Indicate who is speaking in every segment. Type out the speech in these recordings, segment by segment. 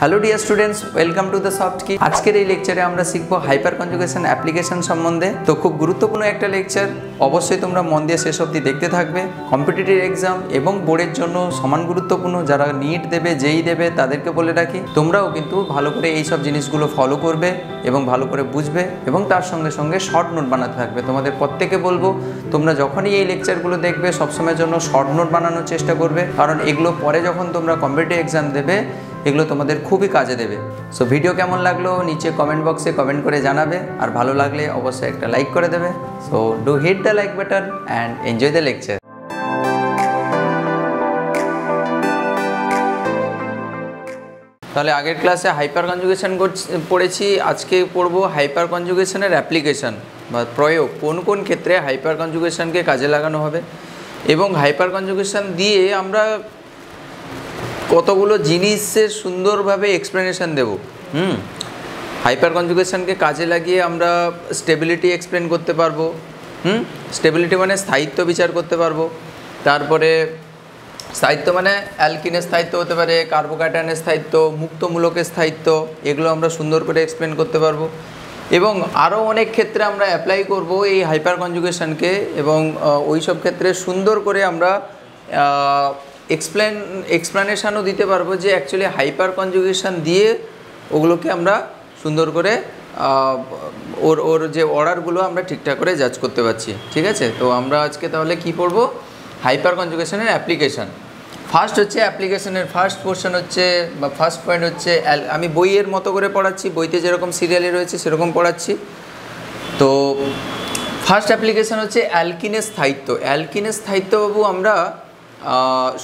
Speaker 1: Hello dear students, welcome to the soft key. आजकेर এই লেকচারে আমরা শিখব হাইপার কনজুগেশন অ্যাপ্লিকেশন সম্বন্ধে। তো খুব গুরুত্বপূর্ণ একটা লেকচার, অবশ্যই তোমরা মন দিয়ে শেষ অবধি দেখতে থাকবে। কম্পিটিটিভ এক্সাম এবং বোর্ডের জন্য সমান গুরুত্বপূর্ণ। যারা নিট দেবে, জেই দেবে, তাদেরকে বলে রাখি তোমরাও কিন্তু ভালো করে এই সব জিনিসগুলো ফলো করবে এবং ভালো করে বুঝবে এবং তার সঙ্গে সঙ্গে শর্ট নোট বানাতে থাকবে। তোমাদের প্রত্যেককে বলবো তোমরা যখনই এই লেকচারগুলো দেখবে সবসময়ের জন্য শর্ট নোট বানানোর চেষ্টা করবে, কারণ এগুলো পরে যখন তোমরা কম্পিটিটিভ এক্সাম দেবে এগুলো তোমাদের খুবই কাজে দেবে। সো ভিডিও কেমন লাগলো নিচে কমেন্ট বক্সে কমেন্ট করে জানাবে, আর ভালো লাগলে অবশ্যই একটা লাইক করে দেবে। So do hit the like button and enjoy the lecture. তাহলে আগের ক্লাসে হাইপার কনজুগেশন পড়েছি, আজকে পড়ব হাইপার কনজুগেশনের অ্যাপ্লিকেশন বা প্রয়োগ। কোন কোন ক্ষেত্রে হাইপার কনজুগেশনকে কাজে লাগানো হবে এবং হাইপার কনজুগেশন দিয়ে আমরা কতগুলো জিনিসের সুন্দরভাবে এক্সপ্লেনেশন দেব। হাইপার কনজুগেশনকে কাজে লাগিয়ে আমরা স্টেবিলিটি এক্সপ্লেন করতে পারবো। স্টেবিলিটি মানে স্থায়িত্ব বিচার করতে পারবো। তারপরে স্থায়িত্ব মানে অ্যালকিনের স্থায়িত্ব হতে পারে, কার্বোক্যাটায়নের স্থায়িত্ব, মুক্তমূলকের স্থায়িত্ব, এগুলো আমরা সুন্দর করে এক্সপ্লেন করতে পারবো। এবং আরও অনেক ক্ষেত্রে আমরা অ্যাপ্লাই করব এই হাইপার কনজুগেশনকে এবং ওই সব ক্ষেত্রে সুন্দর করে আমরা এক্সপ্লেনেশানও দিতে পারবো যে অ্যাকচুয়ালি হাইপার কনজুগেশন দিয়ে ওগুলোকে আমরা সুন্দর করে ওর যে অর্ডারগুলো আমরা ঠিকঠাক করে জাজ করতে পারছি। ঠিক আছে, তো আমরা আজকে তাহলে কি পড়বো? Hyper কনজুগেশনের application. ফার্স্ট হচ্ছে অ্যাপ্লিকেশনের ফার্স্ট পোর্শন হচ্ছে বা ফার্স্ট পয়েন্ট হচ্ছে, আমি বইয়ের মতো করে পড়াচ্ছি, বইতে যেরকম সিরিয়ালে রয়েছে সেরকম পড়াচ্ছি। তো ফার্স্ট অ্যাপ্লিকেশান হচ্ছে অ্যালকিনের স্থায়িত্ব। অ্যালকিনের স্থায়িত্ব বাবু আমরা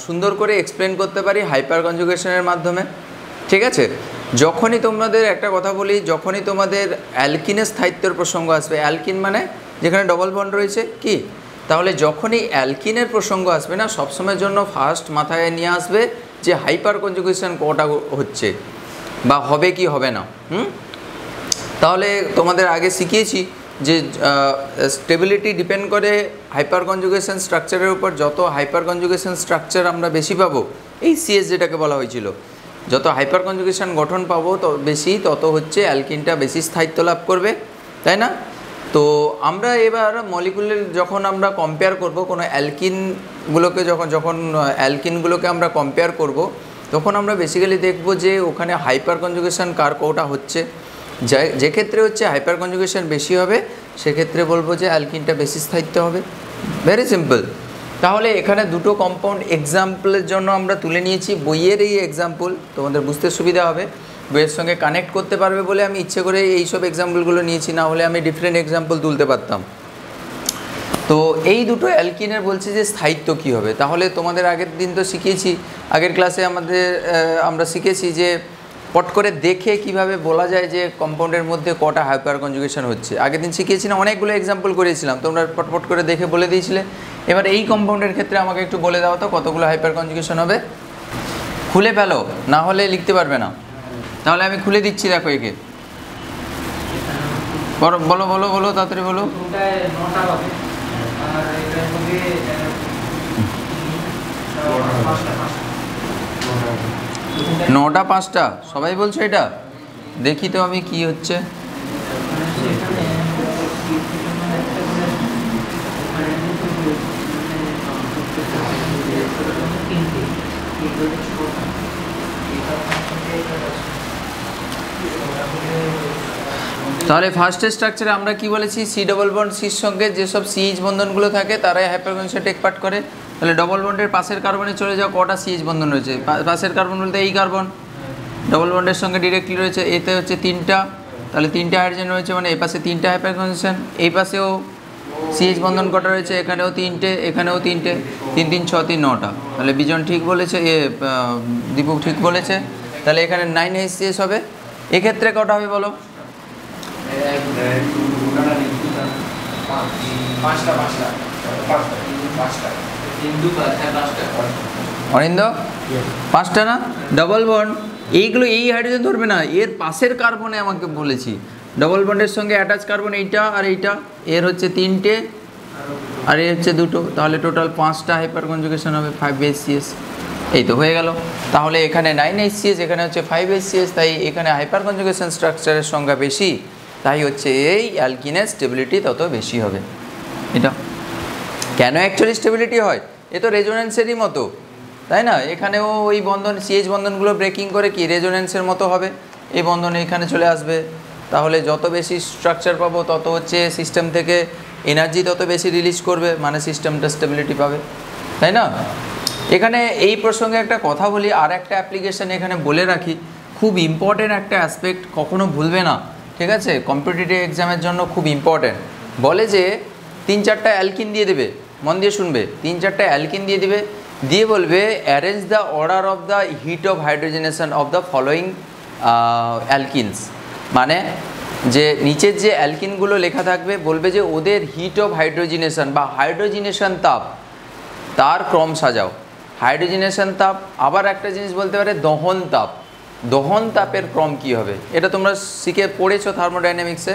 Speaker 1: সুন্দর করে এক্সপ্লেন করতে পারি হাইপার কনজুগেশনের মাধ্যমে। ঠিক আছে, যখনই তোমাদের একটা কথা বলি, যখনই তোমাদের অ্যালকিনের স্থায়িত্বের প্রসঙ্গ আসবে, অ্যালকিন মানে যেখানে ডবল বন্ড রয়েছে কি, তাহলে যখনই অ্যালকিনের প্রসঙ্গ আসবে না, সবসময়ের জন্য ফার্স্ট মাথায় নিয়ে আসবে যে হাইপার কনজুগেশন কটা হচ্ছে বা হবে কি হবে না। তাহলে তোমাদের আগে শিখিয়েছি যে স্টেবিলিটি ডিপেন্ড করে হাইপার কনজুগেশন স্ট্রাকচারের উপর। যত হাইপার কনজুগেশন স্ট্রাকচার আমরা বেশি পাবো, এই সিএস যেটাকে বলা হয়েছিল, যত হাইপার কনজুগেশন গঠন পাবো তত হচ্ছে অ্যালকিনটা বেশি স্থায়িত্ব লাভ করবে, তাই না? তো আমরা এবার মলিকুলের যখন আমরা কম্পেয়ার করব কোনো অ্যালকিনগুলোকে, যখন অ্যালকিনগুলোকে আমরা কম্পেয়ার করব, তখন আমরা বেসিক্যালি দেখব যে ওখানে হাইপার কনজুগেশন কার কোটা হচ্ছে। যে ক্ষেত্রে হচ্ছে হাইপার কনজুগেশন বেশি হবে সেক্ষেত্রে বলবো যে অ্যালকিনটা বেশি স্থায়িত্ব হবে। Very simple. তাহলে এখানে দুটো কম্পাউন্ড এক্সাম্পলের জন্য আমরা তুলে নিয়েছি বইয়ের এই এক্সাম্পল, তোমাদের বুঝতে সুবিধা হবে, বইয়ের সঙ্গে কানেক্ট করতে পারবে বলে আমি ইচ্ছে করে এইসব এক্সাম্পলগুলো নিয়েছি, না হলে আমি ডিফারেন্ট এক্সাম্পল তুলতে পারতাম। তো এই দুটো অ্যালকিনের বলছে যে স্থায়িত্ব কী হবে। তাহলে তোমাদের আগের দিন তো শিখিয়েছি, আগের ক্লাসে আমরা শিখেছি যে পট করে দেখে কিভাবে বলা যায় যে কম্পাউন্ডের মধ্যে কটা হাইপার কনজুগেশন হচ্ছে। আগের দিন শিখিয়েছি না, অনেকগুলো এক্সাম্পল করেছিলাম, তোমরা পটপট করে দেখে বলে দিয়েছিলে। এবার এই কম্পাউন্ডের ক্ষেত্রে আমাকে একটু বলে দাও তো কতগুলো হাইপার কনজুগেশন হবে। খুলে ফেলো, না হলে লিখতে পারবে না। তাহলে আমি খুলে দিচ্ছি, দেখো একে বলো বলো বলো তাড়াতাড়ি বলো। 9টা 5টা সবাই বলছো এটা, দেখি তো আমি কি হচ্ছে। তাহলে ফার্স্টের স্ট্রাকচারে আমরা কি বলেছি, সি ডবল বন্ড সির সঙ্গে যেসব সিএইচ বন্ধনগুলো থাকে তারাই হাইপার কনজুগেশন টেক পার্ট করে। তাহলে ডবল বন্ডের পাশের কার্বনে চলে যাও, কটা সিএইচ বন্ধন রয়েছে? পাশের কার্বন বলতে এই কার্বন ডবল বন্ডের সঙ্গে ডিরেক্টলি রয়েছে, এতে হচ্ছে 3টা, তাহলে 3টে হাইড্রোজেন রয়েছে, মানে এই পাশে 3টে হাইপার কনজুগেশন, এই পাশেও সিএইচ বন্ধন কটা রয়েছে, এখানেও 3টে, এখানেও 3টে, 3 3 6 3 9টা। তাহলে বিজন ঠিক বলেছে, দীপু ঠিক বলেছে। তাহলে এখানে 9HCS হবে। এক্ষেত্রে কটা হবে বলো? অরিন্দ 5টা না? ডবল বন্ড, এইগুলো এই হাইড্রোজেন ধরবে না, এর পাশের কার্বনে আমাকে বলেছি ডবল বন্ডের সঙ্গে অ্যাটাচ কার্বন এইটা আর এইটা, এর হচ্ছে 3টে আর এর হচ্ছে 2টো, তাহলে টোটাল 5টা হাইপার কনজুগেশন হবে 5HCS। এই তো হয়ে গেল। তাহলে এখানে 9HCS, এখানে হচ্ছে 5HCS, তাই এখানে হাইপার কনজুগেশন স্ট্রাকচারের সংখ্যা বেশি, তাই হচ্ছে এই অ্যালকিনের স্টেবিলিটি তত বেশি হবে। এটা কেন অ্যাকচুয়ালি স্টেবিলিটি হয়, এ তো রেজোনেন্সেরই মতো, তাই না? এখানেও ওই বন্ধন CH বন্ধনগুলো ব্রেকিং করে কি রেজোনেন্সের মতো হবে, এই বন্ধন এখানে চলে আসবে। তাহলে যত বেশি স্ট্রাকচার পাবো তত হচ্ছে সিস্টেম থেকে এনার্জি তত বেশি রিলিজ করবে, মানে সিস্টেমটা স্টেবিলিটি পাবে, তাই না? এখানে এই প্রসঙ্গে একটা কথা বলি, আর একটা অ্যাপ্লিকেশান এখানে বলে রাখি, খুব ইম্পর্টেন্ট একটা অ্যাসপেক্ট, কখনো ভুলবে না, ঠিক আছে? কম্পিটিটিভ এক্সামের জন্য খুব ইম্পর্টেন্ট। বলে যে 3-4টা অ্যালকিন দিয়ে দেবে, মন দিয়ে শুনবে, 3-4টা অ্যালকিন দিয়ে দেবে, দিয়ে বলবে arrange the order of the heat of hydrogenation of the following alkenes. মানে যে নিচের যে অ্যালকিনগুলো লেখা থাকবে বলবে যে ওদের হিট অফ হাইড্রোজিনেশন বা হাইড্রোজিনেশন তাপ, তার ক্রম সাজাও। হাইড্রোজিনেশন তাপ, আবার একটা জিনিস বলতে পারে দহন তাপ, দহন তাপের ক্রম কী হবে, এটা তোমরা শিখে পড়েছো থার্মোডাইনামিক্সে,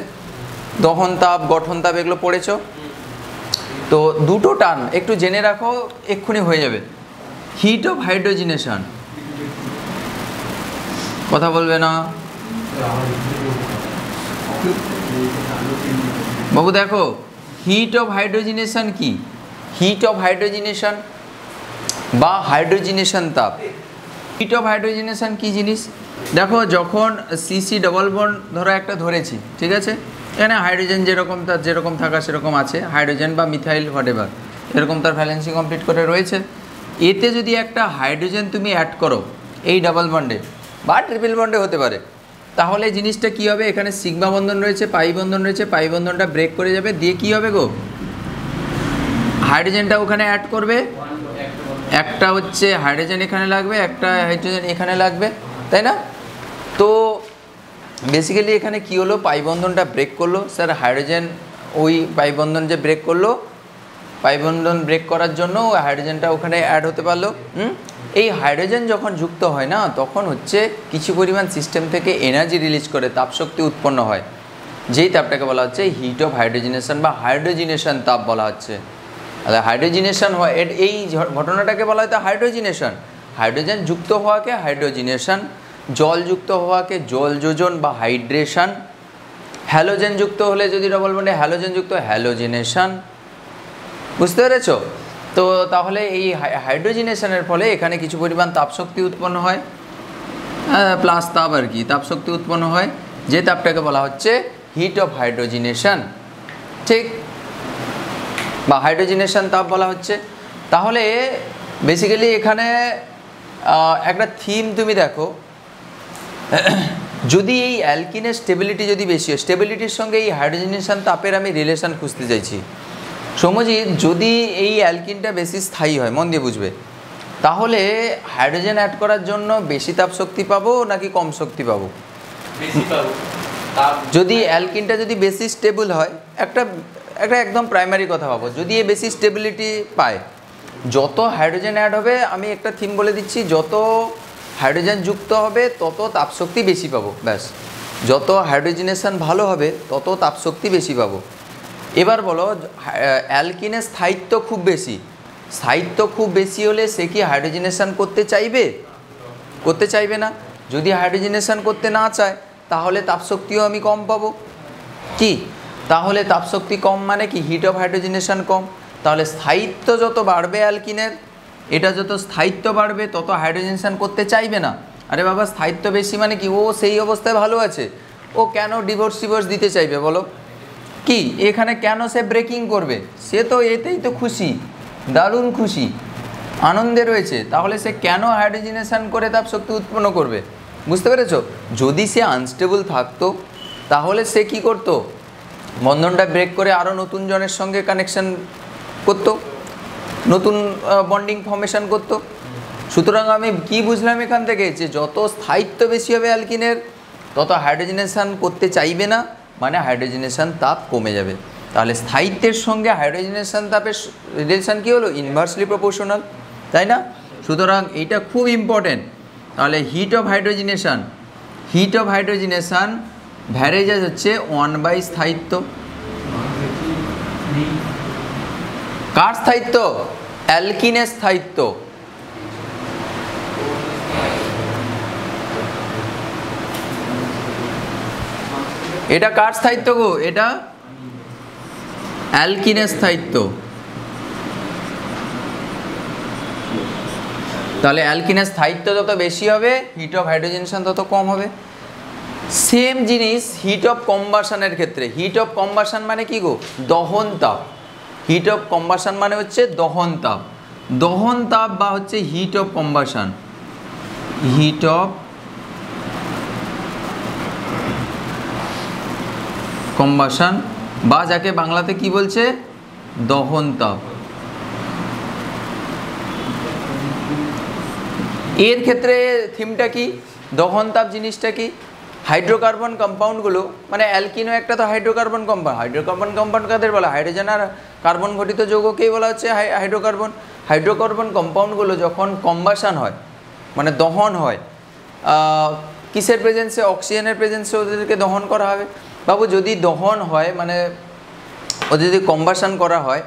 Speaker 1: দহন তাপ, গঠন তাপ এগুলো পড়েছো। তো দুটো টার্ম একটু জেনে রাখো, এক্ষুনি হয়ে যাবে। হিট অফ হাইড্রোজিনেশন, কথা বলবে না বাবু? দেখো হিট অফ হাইড্রোজিনেশন কি, হিট অফ হাইড্রোজিনেশন বা হাইড্রোজিনেশন তাপ। হিট অফ হাইড্রোজিনেশন কি জিনিস, দেখো যখন CC ডবল বন্ড ধরো একটা ধরেছি, ঠিক আছে, এখানে হাইড্রোজেন যেরকম তার যেরকম থাকা সেরকম আছে, হাইড্রোজেন বা মিথাইল হোয়াটএভার এরকম তার ভ্যালেন্সি কমপ্লিট করে রয়েছে। এতে যদি একটা হাইড্রোজেন তুমি অ্যাড করো এই ডাবল বন্ডে বা ট্রিপল বন্ডে হতে পারে, তাহলে জিনিসটা কি হবে, এখানে সিগমা বন্ধন রয়েছে, পাই বন্ধন রয়েছে, পাই বন্ধনটা ব্রেক করে যাবে, দিয়ে কি হবে গো, হাইড্রোজেনটা ওখানে অ্যাড করবে, একটা হচ্ছে হাইড্রোজেন এখানে লাগবে, একটা হাইড্রোজেন এখানে লাগবে, তাই না? তো বেসিক্যালি এখানে কি হলো, পাই বন্ধনটা ব্রেক করলো, স্যার হাইড্রোজেন ওই পাই বন্ধন যে ব্রেক করলো, পাই বন্ধন ব্রেক করার জন্য হাইড্রোজেনটা ওখানে অ্যাড হতে পারলো। এই হাইড্রোজেন যখন যুক্ত হয় না, তখন হচ্ছে কিছু পরিমাণ সিস্টেম থেকে এনার্জি রিলিজ করে তাপশক্তি উৎপন্ন হয়, যেই তাপটাকে বলা হচ্ছে হিট অফ হাইড্রোজিনেশন বা হাইড্রোজিনেশন তাপ বলা হচ্ছে। তাহলে হাইড্রোজিনেশন হয়, এই ঘটনাটাকে বলা হয় তো হাইড্রোজিনেশন। হাইড্রোজেন যুক্ত হওয়াকে হাইড্রোজিনেশন, জল যুক্ত হওয়াকে জল যোজন বা হাইড্রেশন, হ্যালোজেন যুক্ত হলে যদি ডবল বন্ডে হ্যালোজেন যুক্ত হাইড্রোজিনেশন, বুঝতে পেরেছো? তো তাহলে এই হাইড্রোজিনেশনের ফলে এখানে কিছু পরিমাণ তাপশক্তি উৎপন্ন হয়, প্লাস তাপ আর কি, তাপশক্তি উৎপন্ন হয়, যে তাপটাকে বলা হচ্ছে হিট অফ হাইড্রোজিনেশন, ঠিক, বা হাইড্রোজিনেশন তাপ বলা হচ্ছে। তাহলে বেসিক্যালি এখানে একটা থিম তুমি দেখো, যদি এই অ্যালকিনের স্টেবিলিটি যদি বেশি হয়, স্টেবিলিটির সঙ্গে এই হাইড্রোজিনেশন তাপের আমি রিলেশন খুঁজতে চাইছি। সমজিৎ, যদি এই অ্যালকিনটা বেশি স্থায়ী হয়, মন দিয়ে বুঝবে, তাহলে হাইড্রোজেন অ্যাড করার জন্য বেশি তাপ শক্তি পাবো নাকি কম শক্তি পাবো?
Speaker 2: বেশি পাবো।
Speaker 1: যদি অ্যালকিনটা যদি বেশি স্টেবল হয়, একটা একদম প্রাইমারি কথা ভাবো, যদি এ বেশি স্টেবিলিটি পায়, যত হাইড্রোজেন অ্যাড হবে, আমি একটা থিম বলে দিচ্ছি, যত হাইড্রোজেন যুক্ত হবে তত তাপশক্তি বেশি পাবো, ব্যাস। যত হাইড্রোজিনেশন ভালো হবে তত তাপশক্তি বেশি পাবো। এবার বলো, অ্যালকিনের স্থায়িত্ব খুব বেশি, স্থায়িত্ব খুব বেশি হলে সে কি হাইড্রোজিনেশন করতে চাইবে? করতে চাইবে না। যদি হাইড্রোজিনেশন করতে না চায়, তাহলে তাপশক্তিও আমি কম পাবো। কি তাহলে তাপশক্তি কম মানে কি, হিট অফ হাইড্রোজিনেশন কম। তাহলে স্থায়িত্ব যত বাড়বে অ্যালকিনের, এটা যত স্থায়িত্ব বাড়বে তত হাইড্রোজেনেশন করতে চাইবে না। আরে বাবা, স্থায়িত্ব বেশি মানে কি, ও সেই অবস্থায় ভালো আছে, ও কেন ডিভোর্স দিতে চাইবে বলো? কি এখানে কেন সে ব্রেকিং করবে? সে তো এতেই তো খুশি, দারুণ খুশি, আনন্দে রয়েছে, তাহলে সে কেন হাইড্রোজিনেশন করে তাপশক্তি উৎপন্ন করবে? বুঝতে পেরেছ? যদি সে আনস্টেবল থাকতো, তাহলে সে কি করতো, বন্ধনটা ব্রেক করে আরও নতুন জনের সঙ্গে কানেকশন করতো, নতুন বন্ডিং ফর্মেশন করতো। সুতরাং আমি কি বুঝলাম এখান থেকে, যে যত স্থায়িত্ব বেশি হবে অ্যালকিনের, তত হাইড্রোজিনেশন করতে চাইবে না, মানে হাইড্রোজিনেশন তাপ কমে যাবে। তাহলে স্থায়িত্বের সঙ্গে হাইড্রোজিনেশন তাপের রিলেশন কী হলো? ইনভার্সলি প্রপোর্শনাল, তাই না? সুতরাং এইটা খুব ইম্পর্টেন্ট। তাহলে heat of hydrogenation, heat of hydrogenation varies as হচ্ছে 1/, স্থায়িত্ব। কার স্থায়িত্ব? অ্যালকিনের স্থায়িত্ব। এটা কার স্থায়িত্ব গো? এটা অ্যালকিনের স্থায়িত্ব। তাহলে অ্যালকিনের স্থায়িত্ব যত বেশি হবে হিট অফ হাইড্রোজেনেশন তত কম হবে। সেম জিনিস হিট অফ কম্বাশনের ক্ষেত্রে। হিট অফ কম্বাশন মানে কি গো? দহন তাপ। হিট অফ কম্বাশন মানে হচ্ছে দহন তাপ। দহন তাপ বা হচ্ছে heat of combustion, heat of combustion বা যাকে বাংলাতে কি বলছে? দহন তাপ। এর ক্ষেত্রে থিমটা কি? দহন তাপ জিনিসটা কি? হাইড্রোকার্বন কম্পাউন্ডগুলো, মানে অ্যালকিনও একটা তো হাইড্রোকার্বন কম্পাউন্ড। হাইড্রোকার্বন কম্পাউন্ড কাদের বলা? হাইড্রোজেন আর কার্বন ঘটিত যৌগকেই বলা হচ্ছে হাইড্রোকার্বন। হাইড্রোকার্বন কম্পাউন্ডগুলো যখন কম্বাশন হয় মানে দহন হয়, কিসের প্রেজেন্সে? অক্সিজেনের প্রেজেন্সে ওদেরকে দহন করা হবে। বাবু যদি দহন হয় মানে ওদের যদি কম্বাশন করা হয়,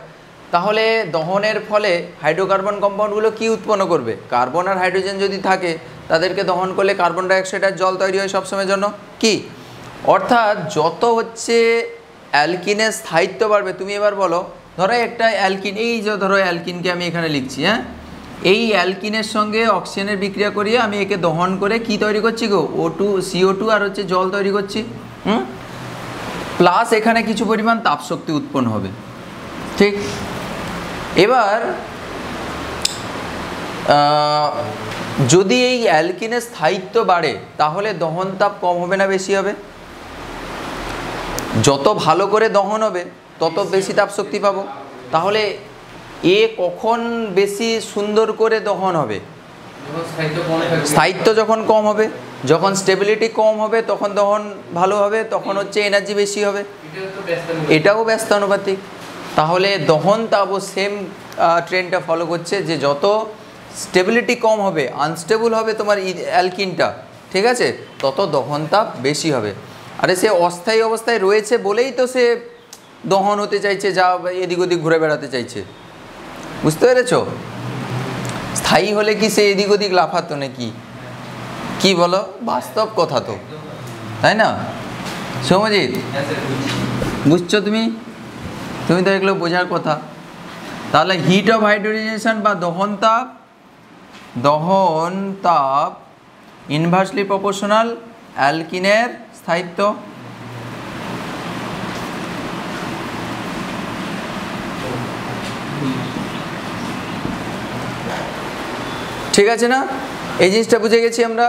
Speaker 1: তাহলে দহনের ফলে হাইড্রোকার্বন কম্পাউন্ডগুলো কি উৎপন্ন করবে? কার্বন আর হাইড্রোজেন যদি থাকে তাদেরকে দহন করলে কার্বন ডাইঅক্সাইড আর জল তৈরি হয় সবসময়ের জন্য কি? অর্থাৎ যত হচ্ছে অ্যালকিনের স্থায়িত্ব বাড়বে। তুমি এবার বলো, ধরো একটা অ্যালকিন, এই যে ধরো অ্যালকিনকে আমি এখানে লিখছি, হ্যাঁ, এই অ্যালকিনের সঙ্গে অক্সিজেনের বিক্রিয়া করিয়ে আমি একে দহন করে কি তৈরি করছি গো? O2 CO2 আর হচ্ছে জল তৈরি করছি। প্লাস এখানে কিছু পরিমাণ তাপশক্তি উৎপন্ন হবে, ঠিক? এবার যদি এই অ্যালকিনের স্থায়িত্ব বাড়ে তাহলে দহন তাপ কম হবে না বেশি হবে? যত ভালো করে দহন হবে তত বেশি তাপশক্তি পাবো। তাহলে এ কখন বেশি সুন্দর করে দহন হবে? স্থায়িত্ব যখন কম হবে, যখন স্টেবিলিটি কম হবে তখন দহন ভালো হবে, তখন হচ্ছে এনার্জি বেশি হবে। এটাও ব্যস্তানুপাতিক। তাহলে দহন তাপও সেম ট্রেন্ডটা ফলো করছে, যে যত স্টেবিলিটি কম হবে, আনস্টেবল হবে তোমার অ্যালকিনটা, ঠিক আছে, তত দহন তাপ বেশি হবে। আরে সে অস্থায়ী অবস্থায় রয়েছে বলেই তো সে দহন হতে চাইছে, যা এদিক ওদিক ঘুরে বেড়াতে চাইছে, বুঝতে পেরেছ? স্থায়ী হলে কি সে এদিক ওদিক লাফাতো নাকি? কি বলো? বাস্তব কথা তো, তাই না সৌমজিৎ? বুঝছো তুমি? তুমি তো এগুলো বোঝার কথা। তাহলে হিট অফ হাইড্রোজেনেশন বা দহন তাপ ইনভার্সলি প্রপোর্শনাল অ্যালকিনের স্থায়িত্ব। ঠিক আছে না? এই জিনিসটা বুঝে গেছি আমরা।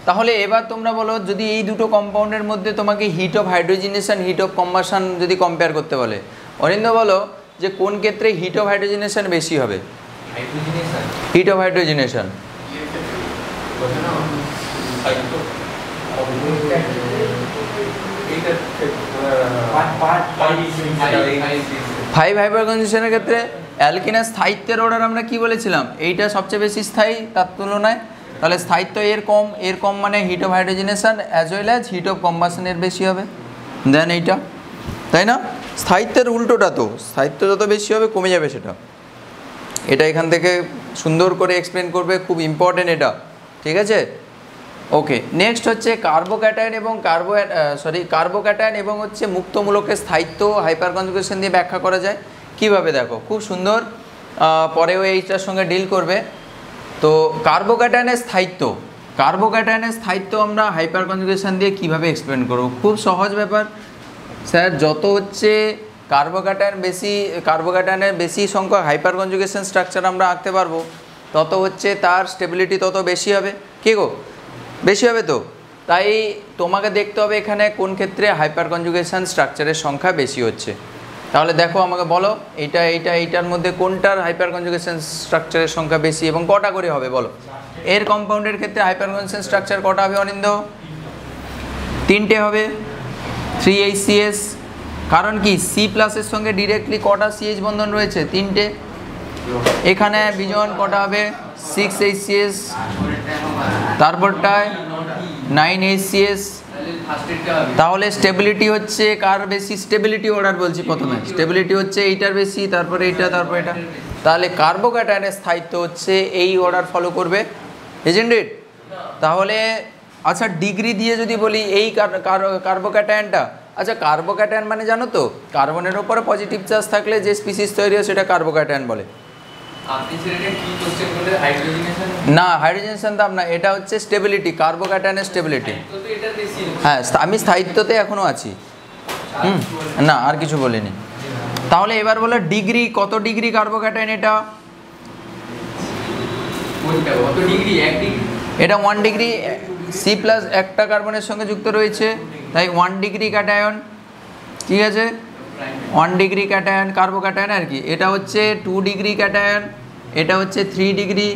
Speaker 1: তাহলে এবার তোমরা বলো, যদি এই দুটো কম্পাউন্ডের মধ্যে তোমাকে hit of hydrogenation heat of combustion যদি কম্পেয়ার করতে বলে, অরিন্দ বলো যে কোন ক্ষেত্রে হিট অফ হাইড্রোজেনেশন বেশি হবে? Heat of hydrogenation. Five hyper কনজুগেশনের ক্ষেত্রে অ্যালকিনের স্থায়িত্বের অর্ডার আমরা কি বলেছিলাম? এইটা সবচেয়ে বেশি স্থায়ী তার তুলনায়। তাহলে স্থায়িত্ব এর কম মানে heat of hydrogenation as well as heat of কম্বাশনের বেশি হবে দেন এইটা, তাই না? স্থায়িত্বের উল্টোটা তো, স্থায়িত্ব যত বেশি হবে কমে যাবে সেটা। এটা এখান থেকে সুন্দর করে এক্সপ্লেন করবে, খুব ইম্পর্টেন্ট এটা, ঠিক আছে? ওকে, নেক্সট হচ্ছে কার্বোক্যাটায়ন এবং কার্বোক্যাটায়ন এবং হচ্ছে মুক্তমূলকের স্থায়িত্ব হাইপার কনজুগেশন দিয়ে ব্যাখ্যা করা যায়। কিভাবে দেখো, খুব সুন্দর, পরেও এইটার সঙ্গে ডিল করবে। তো কার্বোক্যাটায়নের স্থায়িত্ব আমরা হাইপার কনজুগেশন দিয়ে কিভাবে এক্সপ্লেন করব? খুব সহজ ব্যাপার স্যার। যত হচ্ছে কার্বোক্যাটায়নের বেশি সংখ্যক হাইপার কনজুগেশন স্ট্রাকচার আমরা আঁকতে পারবো, তত হচ্ছে তার স্টেবিলিটি তত বেশি হবে। কি গো? বেশি হবে তো? তাই তোমাকে দেখতে হবে এখানে কোন ক্ষেত্রে হাইপার কনজুগেশন স্ট্রাকচারের সংখ্যা বেশি হচ্ছে। তাহলে দেখো, আমাকে বলো এইটার মধ্যে কোনটার হাইপার কনজুগেশন স্ট্রাকচারের সংখ্যা বেশি এবং কটা করে হবে বলো? এর কম্পাউন্ডের ক্ষেত্রে হাইপার কনজুগেশন স্ট্রাকচার কটা হবে অনিন্দ? 3টে হবে, 3HCS। কারণ কি? C+-এর সঙ্গে ডিরেক্টলি কটা CH বন্ধন রয়েছে? 3টে। এখানে বিজন কটা হবে? 6HCS। তারপরটায় 9HCS। তাহলে স্টেবিলিটি হচ্ছে কার বেশি? স্টেবিলিটি অর্ডার বলছি প্রথমে, স্টেবিলিটি হচ্ছে এইটার বেশি, তারপরে এইটা, তারপরে এটা। তাহলে কার্বোক্যাটায়নের স্থায়িত্ব হচ্ছে এই অর্ডার ফলো করবে, ইজন্ট ইট? তাহলে আচ্ছা, ডিগ্রি দিয়ে যদি বলি এই কার্বোক্যাটায়নটা আচ্ছা কার্বোক্যাটায়ন মানে জানো তো, কার্বনের ওপরে পজিটিভ চার্জ থাকলে যে স্পিসিস তৈরি হয় সেটা কার্বোক্যাটায়ন বলে।
Speaker 2: আপনি সেটা কি কোশ্চেন করলে হাইড্রোজেনেশন?
Speaker 1: না হাইড্রোজেনেশন দাম না, এটা হচ্ছে স্টেবিলিটি, কার্বোক্যাটায়নের স্টেবিলিটি।
Speaker 2: তো এটা বেশি।
Speaker 1: হ্যাঁ আমি স্থায়িত্বতে এখনও আছি। না আর কিছু বলিনি। তাহলে এবার বলো ডিগ্রি, কত ডিগ্রি কার্বোক্যাটায়ন এটা?
Speaker 2: কোনটা কত ডিগ্রি? 1 ডিগ্রি।
Speaker 1: এটা 1 ডিগ্রি, সি প্লাস একটা কার্বনের সঙ্গে যুক্ত রয়েছে, তাই 1 ডিগ্রি ক্যাটায়ন। ঠিক আছে, 1 ডিগ্রি ক্যাটায়ন কার্বোক্যাটায়ন আর কি। এটা হচ্ছে 2 ডিগ্রি ক্যাটায়ন, এটা হচ্ছে 3 ডিগ্রি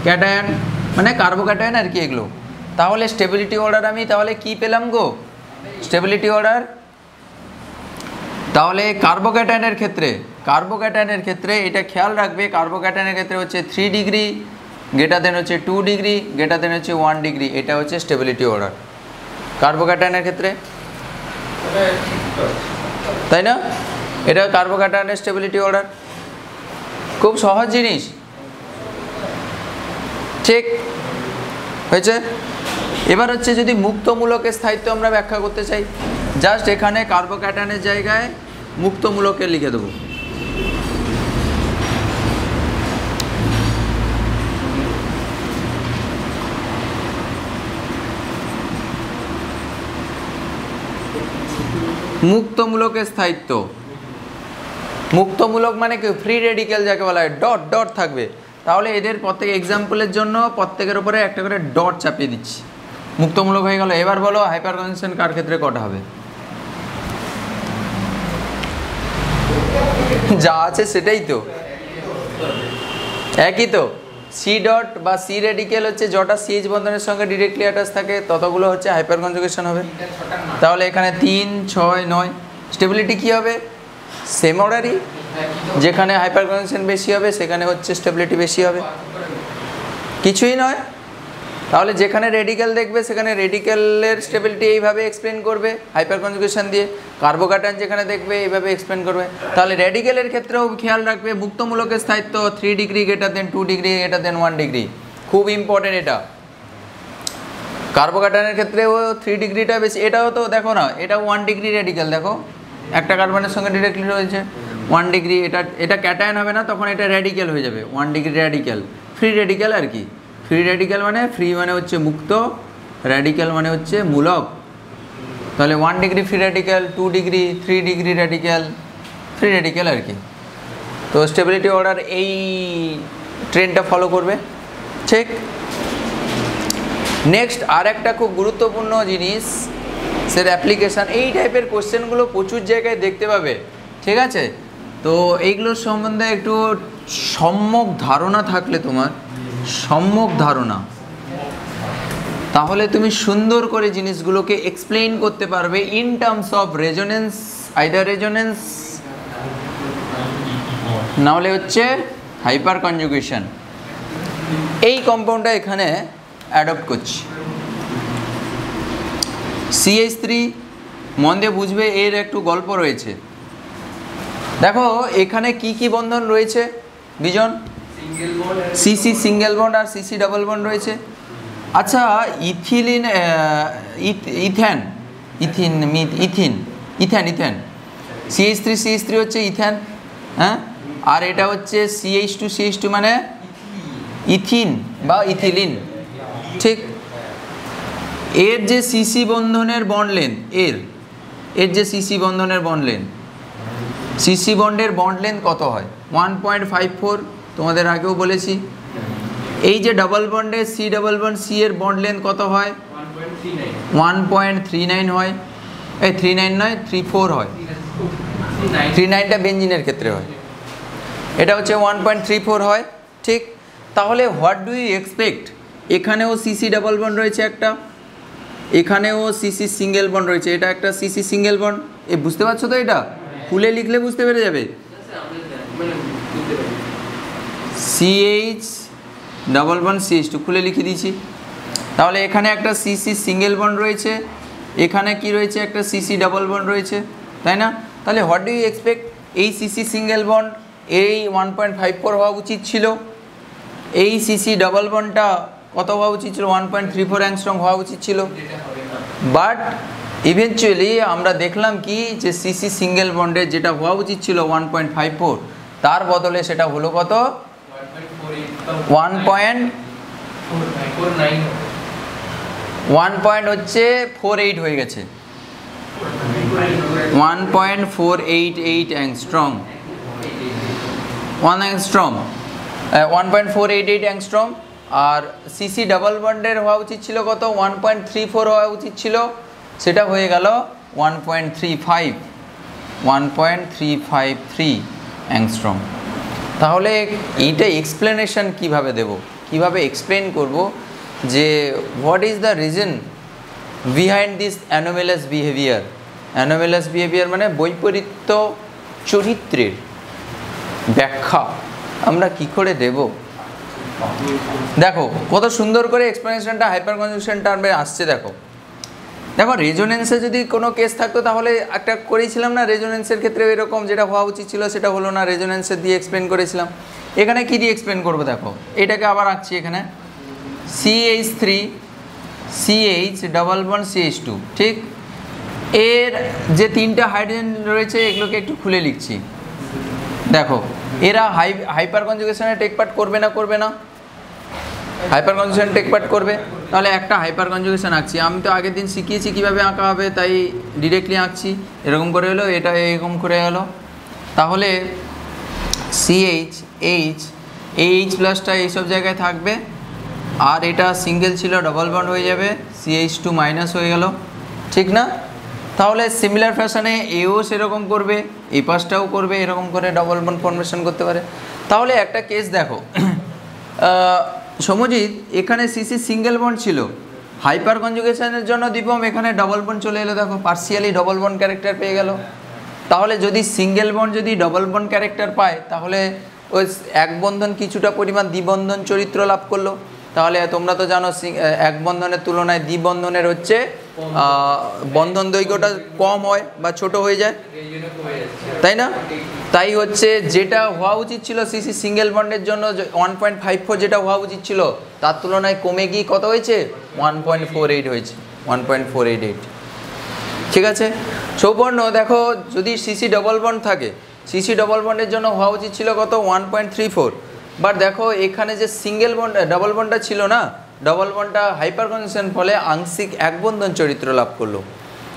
Speaker 1: ক্যাটায়ন, মানে কার্বোক্যাটায়ন আর কি এগুলো। তাহলে স্টেবিলিটি অর্ডার আমি তাহলে কি পেলাম গো? Stability order. তাহলে কার্বোক্যাটায়নের ক্ষেত্রে এটা খেয়াল রাখবে, কার্বোক্যাটায়নের ক্ষেত্রে হচ্ছে 3 ডিগ্রি গ্রেটার দেন হচ্ছে 2 ডিগ্রি গ্রেটার দেন হচ্ছে 1 ডিগ্রি, এটা হচ্ছে স্টেবিলিটি অর্ডার কার্বোক্যাটায়নের ক্ষেত্রে, তাই না? এটা কার্বোক্যাটায়নের স্টেবিলিটি অর্ডার, খুব সহজ জিনিস। ঠিক হয়েছে। এবার হচ্ছে যদি মুক্তমূলকের স্থায়িত্ব আমরা ব্যাখ্যা করতে চাই, জাস্ট এখানে কার্বোক্যাটায়নের জায়গায় মুক্তমূলকের লিখে দেবো। মুক্তমূলকের স্থায়িত্ব, মুক্তমূলক মানে কি? ফ্রি রেডিক্যাল যাকে বলা হয়, ডট ডট থাকবে। তাহলে এদের প্রত্যেক এক্সাম্পলের জন্য প্রত্যেকের উপরে একটা করে ডট চাপিয়ে দিচ্ছি, মুক্তমূলক হয়ে গেল। এবার বলো হাইপার কনজুগেশন কার ক্ষেত্রে কটা হবে? যা আছে সেটাই তো, একই তো। সি ডট বা সি রেডিক্যাল হচ্ছে যটা সিএইচ বন্ধনের সঙ্গে ডিরেক্টলি অ্যাটাচ থাকে ততগুলো হচ্ছে হাইপার কনজুগেশন হবে। তাহলে এখানে 3, 6, 9 স্টেবিলিটি কী হবে? সেম অর্ডারই, যেখানে হাইপার কনজুগেশন বেশি হবে সেখানে হচ্ছে স্টেবিলিটি বেশি হবে, কিছুই নয়। তাহলে যেখানে রেডিক্যাল দেখবে সেখানে রেডিক্যালের স্টেবিলিটি এইভাবে এক্সপ্লেন করবে হাইপার কনজুগেশন দিয়ে, কার্বোক্যাটায়ন যেখানে দেখবে এইভাবে এক্সপ্লেন করবে। তাহলে রেডিক্যালের ক্ষেত্রেও খেয়াল রাখবে মুক্তমূলকের স্থায়িত্ব 3 degree greater than 2 degree greater than 1 degree, খুব ইম্পর্টেন্ট এটা। কার্বোক্যাটায়নের ক্ষেত্রেও 3 ডিগ্রিটা বেশি, এটাও তো দেখো না, এটাও 1 ডিগ্রি রেডিক্যাল, দেখো একটা কার্বনের সঙ্গে ডিরেক্টলি রয়েছে 1 ডিগ্রি। এটা ক্যাটায়ন হবে না, তখন এটা রেডিক্যাল হয়ে যাবে, 1 ডিগ্রি রেডিক্যাল, ফ্রি রেডিক্যাল আর কি। ফ্রি রেডিক্যাল মানে ফ্রি মানে হচ্ছে মুক্ত, রেডিক্যাল মানে হচ্ছে মূলক। তাহলে 1 degree free radical, 2 degree 3 degree radical, free radical আর কি। তো স্টেবিলিটি অর্ডার এই ট্রেনটা ফলো করবে। ঠিক। নেক্সট আর একটা খুব গুরুত্বপূর্ণ জিনিস, সের অ্যাপ্লিকেশান। এই টাইপের কোশ্চেনগুলো প্রচুর জায়গায় দেখতে পাবে, ঠিক আছে? তো এইগুলোর সম্বন্ধে একটু সম্যক ধারণা থাকলে, তোমার সম্যক ধারণা, তাহলে তুমি সুন্দর করে জিনিসগুলোকে এক্সপ্লেইন করতে পারবে in terms of resonance, either resonance না হলে হচ্ছে হাইপার কনজুগেশন। এই কম্পাউন্ডটা এখানে অ্যাডপ্ট করছি CH3। মন দিয়ে বুঝবে, এর একটু গল্প রয়েছে। দেখো এখানে কি কি বন্ধন রয়েছে বিজন? সিসি সিঙ্গেল বন্ড আর সিসি ডাবল বন্ড রয়েছে। আচ্ছা ethylene, ethane, ethyne, ethyne, ethane, ethane, CH3 হচ্ছে ইথেন, হ্যাঁ। আর এটা হচ্ছে CH2 মানে ইথিন বা ইথিলিন, ঠিক। এর যে সিসি বন্ধনের বন্ড লেন্থ, এর যে সিসি বন্ধনের বন্ড লেন্থ, সিসি বন্ডের বন্ড লেন্থ কত হয়? 1.54, তোমাদের আগেও বলেছি। এই যে ডাবল বন্ডের সি ডাবল বন্ড সি এর বন্ড লেন্থ কত হয়? 1.39 হয়। এই 39 নয়, 34 হয়। 39টা বেঞ্জিনের ক্ষেত্রে হয়, এটা হচ্ছে 1.34 হয়, ঠিক। তাহলে হোয়াট ডু ইউ এক্সপেক্ট? এখানেও সিসি ডাবল বন্ড রয়েছে একটা, এখানেও সিসি সিঙ্গেল বন্ড রয়েছে, এটা একটা সিসি সিঙ্গেল বন্ড। এ বুঝতে পারছো তো? এটা খুলে লিখলে বুঝতে পেরে যাবে। CH ডাবল বন্ড CH2 খুলে লিখে দিয়েছি। তাহলে এখানে একটা সিসি সিঙ্গেল বন্ড রয়েছে, এখানে কি রয়েছে? একটা সিসি ডাবল বন্ড রয়েছে, তাই না? তাহলে হোয়াট ডু ইউ এক্সপেক্ট? এই সিসি সিঙ্গেল বন্ড এই 1.54 হওয়া উচিত ছিল, এই সিসি ডাবল বন্ডটা কত হওয়া উচিত ছিল? 1.34 অ্যাংস্ট্রম হওয়া উচিত ছিল। বাট ইভেনচুয়ালি আমরা দেখলাম কি যে সিসি সিঙ্গেল বন্ডের যেটা হওয়া উচিত ছিল 1.54, তার বদলে সেটা হলো কত 1.48 হয়ে গেছে, 1.488 অ্যাংস্ট্রম, 1.488 অ্যাংস্ট্রম। আর সিসি ডাবল বন্ডের হওয়া উচিত ছিল কত 1.34 হওয়া উচিত ছিল, সেটা হয়ে গেল 1.353 অ্যাংস্ট্রম। তাহলে এইটা এক্সপ্লেনেশন কিভাবে দেব, কিভাবে এক্সপ্লেন করব যে what is the reason behind this anomalous behaviour. Anomalous behaviour মানে বৈপরীত্য চরিত্রের ব্যাখ্যা আমরা কি করে দেব। দেখো কত সুন্দর করে এক্সপ্লেনেশনটা হাইপার কনজুগেশন টার্মে আসছে। দেখো রেজোনেন্সে যদি কোনো কেস থাকতো তাহলে একটা করেছিলাম না, রেজোনেন্সের ক্ষেত্রে এরকম যেটা হওয়া উচিত ছিল সেটা হলো না, রেজোনেন্সের দিয়ে এক্সপ্লেন করেছিলাম। এখানে কি দিয়ে এক্সপ্লেন করবো, দেখো এটাকে আবার আঁকছি। এখানে CH3 CH double bond CH2, ঠিক, এর যে তিনটা হাইড্রোজেন রয়েছে এগুলোকে একটু খুলে লিখছি। দেখো এরা হাইপার কনজুগেশনে টেক পার্ট করবে না, করবে না, হাইপার কনজুগেশন টেক পার্ট করবে। তাহলে একটা হাইপার কনজুগেশন আঁকছি, আমি তো আগের দিন শিখিয়েছি কীভাবে আঁকা হবে, তাই ডিরেক্টলি আঁকছি। এরকম করে হলো, এটা এরকম করে গেলো। তাহলে CH H এইচ প্লাসটা এইসব জায়গায় থাকবে, আর এটা সিঙ্গেল ছিল ডবল বন্ড হয়ে যাবে, CH2 মাইনাস হয়ে গেল, ঠিক না? তাহলে সিমিলার ফ্যাশনে এও সেরকম করবে, এই পাশটাও করবে, এরকম করে ডবল বন্ড ফর্মেশন করতে পারে। তাহলে একটা কেস দেখো, সমজিৎ এখানে সিসি সিঙ্গেল বন্ড ছিল, হাইপার কনজুগেশনের জন্য দীপম এখানে ডবল বন্ড চলে এলো, দেখো পার্সিয়ালি ডবল বন্ড ক্যারেক্টার পেয়ে গেল। তাহলে যদি সিঙ্গেল বন্ড যদি ডবল বন্ড ক্যারেক্টার পায় তাহলে ওই এক বন্ধন কিছুটা পরিমাণ দ্বিবন্ধন চরিত্র লাভ করলো। তাহলে তোমরা তো জানো এক বন্ধনের তুলনায় দ্বিবন্ধনের হচ্ছে বন্ধন দৈর্ঘ্যটা কম হয় বা ছোট হয়ে যায়, তাই না? তাই হচ্ছে যেটা হওয়া উচিত ছিল সিসি সিঙ্গেল বন্ডের জন্য 1.54 যেটা হওয়া উচিত ছিল তার তুলনায় কমে গিয়ে কত হয়েছে 1.48 হয়েছে, 1.488। ঠিক আছে সৌপর্ণ, দেখো যদি সিসি ডবল বন্ড থাকে, সিসি ডবল বন্ডের জন্য হওয়া উচিত ছিল কত 1.34, বাট দেখো এখানে যে সিঙ্গেল বন্ড ডাবল বন্ডটা ছিল না, ডবল বন্ডটা হাইপার কনজুগেশন ফলে আংশিক এক বন্ধন চরিত্র লাভ করলো।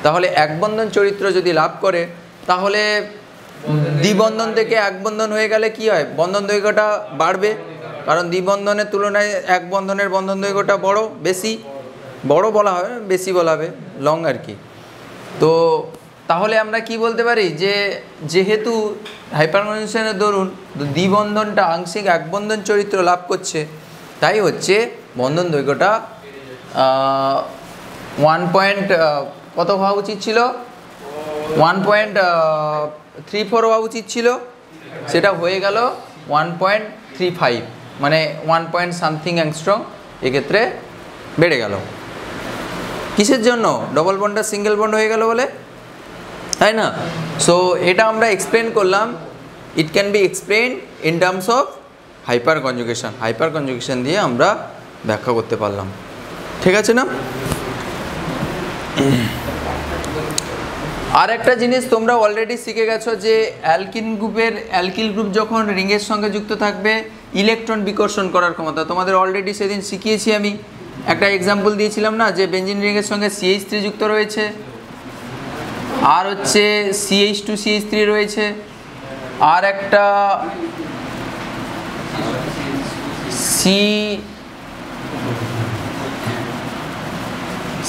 Speaker 1: তাহলে এক বন্ধন চরিত্র যদি লাভ করে তাহলে দ্বিবন্ধন থেকে এক বন্ধন হয়ে গেলে কি হয়, বন্ধন দৈর্ঘ্যটা বাড়বে, কারণ দ্বিবন্ধনের তুলনায় এক বন্ধনের বন্ধন দৈর্ঘ্যটা বেশি বড় বলা হবে, বেশি বলা হবে, লং আর কি। তো তাহলে আমরা কি বলতে পারি যে যেহেতু হাইপার কনজুগেশনের দরুন দ্বিবন্ধনটা আংশিক এক বন্ধন চরিত্র লাভ করছে, তাই হচ্ছে বন্ধন দৈর্ঘ্যটা 1. কত হওয়া উচিত ছিল, 1.34 হওয়া উচিত ছিল, সেটা হয়ে গেল 1.35, মানে 1 পয়েন্ট সামথিং অ্যাংস্ট্রম এক্ষেত্রে বেড়ে গেল। কিসের জন্য, ডবল বন্ডটা সিঙ্গেল বন্ড হয়ে গেল বলে, তাই না? সো এটা আমরা এক্সপ্লেন করলাম, it can be explain in terms of hyper conjugation, hyper conjugation দিয়ে আমরা ব্যাখ্যা করতে পারলাম। ঠিক আছে না? আর একটা জিনিস তোমরা অলরেডি শিখে গেছো যে অ্যালকিল গ্রুপ যখন রিংয়ের সঙ্গে যুক্ত থাকবে ইলেকট্রন বিকর্ষণ করার ক্ষমতা, তোমাদের অলরেডি সেদিন শিখিয়েছি, আমি একটা এক্সাম্পল দিয়েছিলাম না, যে বেঞ্জিন রিংয়ের সঙ্গে CH3 যুক্ত রয়েছে, আর হচ্ছে CH2 CH3 রয়েছে, আর একটা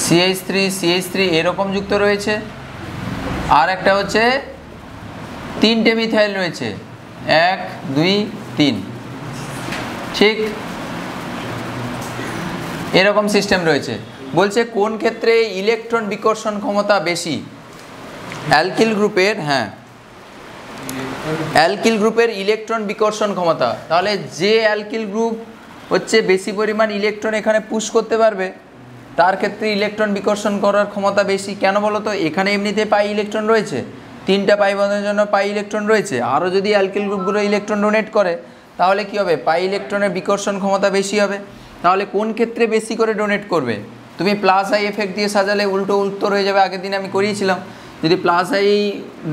Speaker 1: CH3 এরকম যুক্ত রয়েছে, আর একটা হচ্ছে 3টে মিথাইল রয়েছে, 1 2 3, ঠিক এরকম সিস্টেম রয়েছে। বলছে কোন ক্ষেত্রে ইলেকট্রন বিকর্ষণ ক্ষমতা বেশি, অ্যালকিল গ্রুপের, হ্যাঁ অ্যালকিল গ্রুপের ইলেকট্রন বিকর্ষণ ক্ষমতা। তাহলে যে অ্যালকিল গ্রুপ হচ্ছে বেশি পরিমাণ ইলেকট্রন এখানে পুশ করতে পারবে তার ক্ষেত্রে ইলেকট্রন বিকর্ষণ করার ক্ষমতা বেশি। কেন বলো তো, এখানে এমনিতে পাই ইলেকট্রন রয়েছে, 3টা পাই বন্ধনের জন্য পাই ইলেকট্রন রয়েছে, আরও যদি অ্যালকিল গ্রুপগুলো ইলেকট্রন ডোনেট করে তাহলে কি হবে, পাই ইলেকট্রনের বিকর্ষণ ক্ষমতা বেশি হবে। তাহলে কোন ক্ষেত্রে বেশি করে ডোনেট করবে, তুমি প্লাস আই এফেক্ট দিয়ে সাজালে উল্টো উত্তর হয়ে যাবে। আগের দিন আমি করিয়েছিলাম, যদি প্লাস আই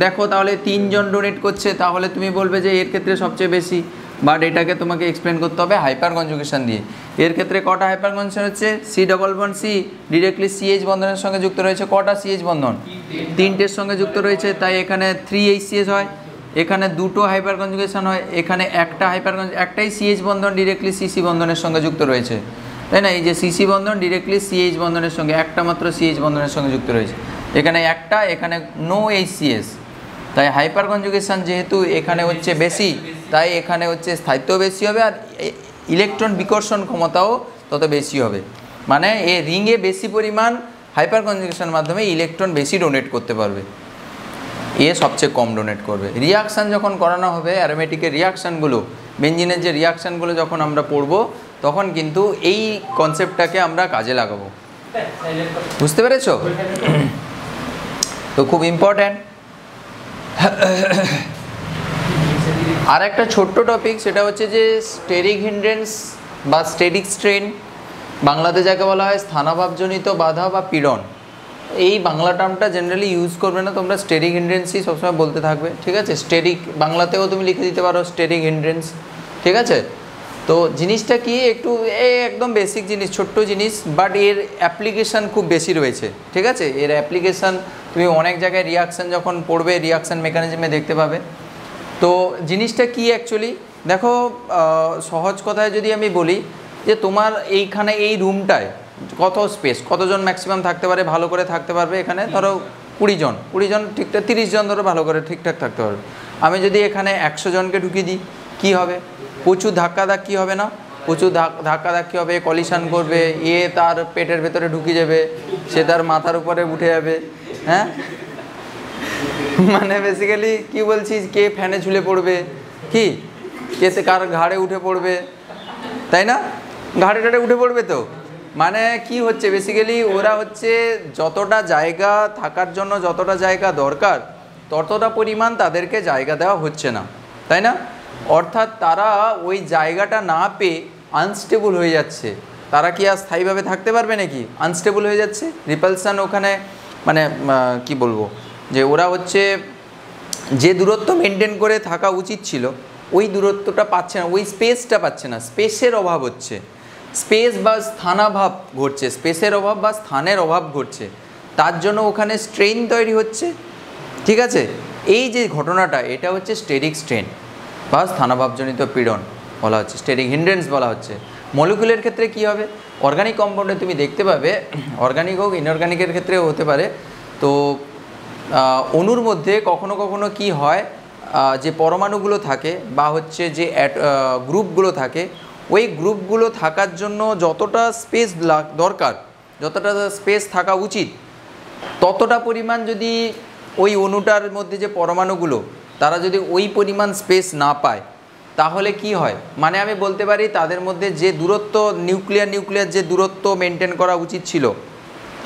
Speaker 1: দেখো তাহলে 3 জন ডোনেট করছে, তাহলে তুমি বলবে যে এর ক্ষেত্রে সবচেয়ে বেশি, বাট এটাকে তোমাকে এক্সপ্লেন করতে হবে হাইপার কনজুগেশন দিয়ে। এর ক্ষেত্রে কটা হাইপার কনজুগেশন হচ্ছে? C double bond C directly CH বন্ধনের সঙ্গে যুক্ত রয়েছে। কটা সিএইচ বন্ধন? 3টের সঙ্গে যুক্ত রয়েছে, তাই এখানে 3HCH হয়। এখানে 2টো হাইপার কনজুগেশন হয়, এখানে একটা একটাই সিএইচ বন্ধন ডিরেক্টলি সিসি বন্ধনের সঙ্গে যুক্ত রয়েছে, তাই না? এই যে সিসি বন্ধন ডিরেক্টলি সিএইচ বন্ধনের সঙ্গে, একটা মাত্র সিএইচ বন্ধনের সঙ্গে যুক্ত রয়েছে, এখানে একটা, এখানে নো HCS। তাই হাইপার কনজুগেশন যেহেতু এখানে হচ্ছে বেশি, তাই এখানে হচ্ছে স্থায়িত্ব বেশি হবে, আর ইলেকট্রন বিকর্ষণ ক্ষমতাও তত বেশি হবে। মানে এই রিংয়ে বেশি পরিমাণ হাইপার কনজুগেশনের মাধ্যমে ইলেকট্রন বেশি ডোনেট করতে পারবে, এ সবচেয়ে কম ডোনেট করবে। রিয়াকশান যখন করানো হবে, অ্যারোমেটিকের রিয়াকশানগুলো, বেঞ্জিনের যে রিয়াকশানগুলো যখন আমরা পড়বো, তখন কিন্তু এই কনসেপ্টটাকে আমরা কাজে লাগাবো। বুঝতে পেরেছো? তো খুব ইম্পর্ট্যান্ট। আর একটা ছোট্ট টপিক, সেটা হচ্ছে যে স্টেরিক হিন্ড্রেন্স বা স্টেরিক স্ট্রেন, বাংলাতে যাকে বলা হয় স্থানাভাবজনিত বাধা বা পীড়ন। এই বাংলা টার্মটা জেনারেলি ইউজ করবে না তোমরা, স্টেরিক হিন্ড্রেন্সই সবসময় বলতে থাকবে, ঠিক আছে? স্টেরিক বাংলাতেও তুমি লিখে দিতে পারো স্টেরিক হিন্ড্রেন্স, ঠিক আছে? তো জিনিসটা কি, একটু একদম বেসিক জিনিস, ছোট্ট জিনিস, বাট এর অ্যাপ্লিকেশান খুব বেশি রয়েছে, ঠিক আছে? এর অ্যাপ্লিকেশান তুমি অনেক জায়গায় রিয়াকশান যখন পড়বে, রিয়াকশান মেকানিজমে দেখতে পাবে। তো জিনিসটা কি অ্যাকচুয়ালি দেখো, সহজ কথায় যদি আমি বলি যে তোমার এইখানে এই রুমটায় কত স্পেস, কতজন ম্যাক্সিমাম থাকতে পারে, ভালো করে থাকতে পারবে? এখানে ধরো 20 জন ঠিকঠাক, 30 জন ধরো ভালো করে ঠিকঠাক থাকতে পারবে। আমি যদি এখানে 100 জনকে ঢুকিয়ে দিই, কী হবে? প্রচুর ধাক্কাধাক্কি হবে না? প্রচুর ধাক্কাধাক্কি হবে, কলিশন করবে, তার পেটের ভেতরে ঢুকে যাবে, সে তার মাথার উপরে উঠে যাবে, হ্যাঁ? মানে বেসিক্যালি কি বলছিস, কে ফ্যানে ঝুলে পড়বে, কি কে কার ঘাড়ে উঠে পড়বে, তাই না? ঘাড়ে টাড়ে উঠে পড়বে। তো মানে কি হচ্ছে বেসিক্যালি, ওরা হচ্ছে যতটা জায়গা থাকার জন্য যতটা জায়গা দরকার, ততটা পরিমাণ তাদেরকে জায়গা দেওয়া হচ্ছে না, তাই না? অর্থাৎ তারা ওই জায়গাটা না পেয়ে আনস্টেবল হয়ে যাচ্ছে। তারা কি আর স্থায়ীভাবে থাকতে পারবে নাকি? আনস্টেবল হয়ে যাচ্ছে, রিপালসান ওখানে, মানে কি বলবো, যে ওরা হচ্ছে যে দূরত্ব মেনটেন করে থাকা উচিত ছিল, ওই দূরত্বটা পাচ্ছে না, ওই স্পেসটা পাচ্ছে না, স্পেসের অভাব হচ্ছে, স্পেস বা স্থানাভাব ঘটছে, স্পেসের অভাব বা স্থানের অভাব ঘটছে, তার জন্য ওখানে স্ট্রেন তৈরি হচ্ছে, ঠিক আছে? এই যে ঘটনাটা, এটা হচ্ছে স্টেরিক স্ট্রেন বা স্থানাভাবজনিত পীড়ন বলা হচ্ছে, স্টেরিক হিন্ড্রেন্স বলা হচ্ছে। মলিকুলের ক্ষেত্রে কি হবে? অর্গানিক কম্পাউন্ডে তুমি দেখতে পাবে, অর্গানিক হোক ইনঅর্গানিকের ক্ষেত্রেও হতে পারে। তো অণুর মধ্যে কখনো কখনো কি হয়, যে পরমাণুগুলো থাকে বা হচ্ছে যে গ্রুপগুলো থাকে, ওই গ্রুপগুলো থাকার জন্য যতটা স্পেস দরকার, যতটা স্পেস থাকা উচিত, ততটা পরিমাণ যদি ওই অণুটার মধ্যে যে পরমাণুগুলো, তারা যদি ওই পরিমাণ স্পেস না পায়, তাহলে কি হয়? মানে আমি বলতে পারি তাদের মধ্যে যে দূরত্ব, নিউক্লিয়ার যে দূরত্ব মেনটেন করা উচিত ছিল,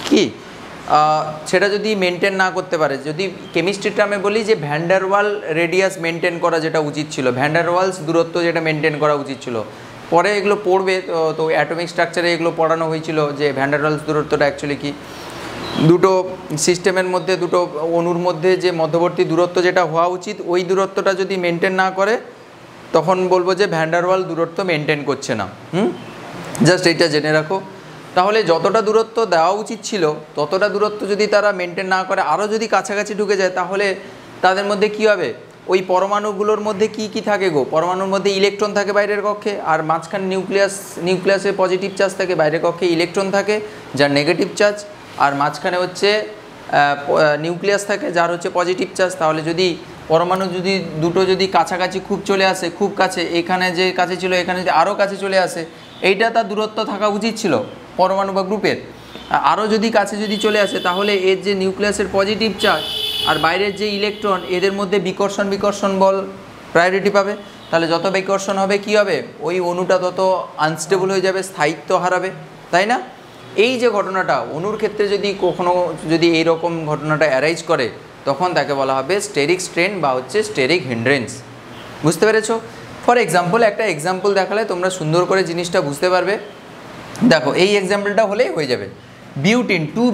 Speaker 1: কি সেটা যদি মেনটেন না করতে পারে, যদি কেমিস্ট্রি টার্মে বলি যে ভ্যান্ডারওয়াল রেডিয়াস মেনটেন করা যেটা উচিত ছিল, ভ্যান্ডারওয়ালস দূরত্ব যেটা মেনটেন করা উচিত ছিল, পরে এগুলো পড়বে, তো অ্যাটমিক স্ট্রাকচারে এগুলো পড়ানো হয়েছিল যে ভ্যান্ডারওয়ালস দূরত্বটা অ্যাকচুয়ালি কি। দুটো সিস্টেমের মধ্যে, দুটো অণুর মধ্যে যে মধ্যবর্তী দূরত্ব যেটা হওয়া উচিত, ওই দূরত্বটা যদি মেনটেন না করে, তখন বলবো যে ভ্যান্ডারওয়াল দূরত্ব মেনটেন করছে না। জাস্ট এইটা জেনে রাখো। তাহলে যতটা দূরত্ব দেওয়া উচিত ছিল, ততটা দূরত্ব যদি তারা মেনটেন না করে, আরও যদি কাছাকাছি ঢুকে যায়, তাহলে তাদের মধ্যে কি হবে? ওই পরমাণুগুলোর মধ্যে কি কি থাকে গো? পরমাণুর মধ্যে ইলেকট্রন থাকে বাইরের কক্ষে, আর মাঝখানে নিউক্লিয়াসে পজিটিভ চার্জ থাকে, বাইরের কক্ষে ইলেকট্রন থাকে যার নেগেটিভ চার্জ, আর মাঝখানে হচ্ছে নিউক্লিয়াস থাকে যার হচ্ছে পজিটিভ চার্জ। তাহলে যদি পরমাণু যদি দুটো যদি কাছাকাছি খুব চলে আসে, খুব কাছে, এখানে যে কাছে ছিল এখানে যদি আরও কাছে চলে আসে, এইটা তার দূরত্ব থাকা উচিত ছিল পরমাণু বা গ্রুপের। আরও যদি কাছে যদি চলে আসে, তাহলে এর যে নিউক্লিয়াসের পজিটিভ চার্জ আর বাইরের যে ইলেকট্রন, এদের মধ্যে বিকর্ষণ বল প্রায়োরিটি পাবে। তাহলে যত বিকর্ষণ হবে কি হবে? ওই অণুটা তত আনস্টেবল হয়ে যাবে, স্থায়িত্ব হারাবে, তাই না? এই যে ঘটনাটা অণুর ক্ষেত্রে যদি কখনো যদি এইরকম ঘটনাটা অ্যারাইজ করে, তখন তাকে বলা হবে স্টেরিক স্ট্রেন বা হচ্ছে স্টেরিক হিন্ড্রেন্স। বুঝতে পেরেছো? ফর এক্সাম্পল, একটা এক্সাম্পল দেখালে তোমরা সুন্দর করে জিনিসটা বুঝতে পারবে। দেখো, এই এক্সাম্পলটা হলেই হয়ে যাবে। বিউটিন, টু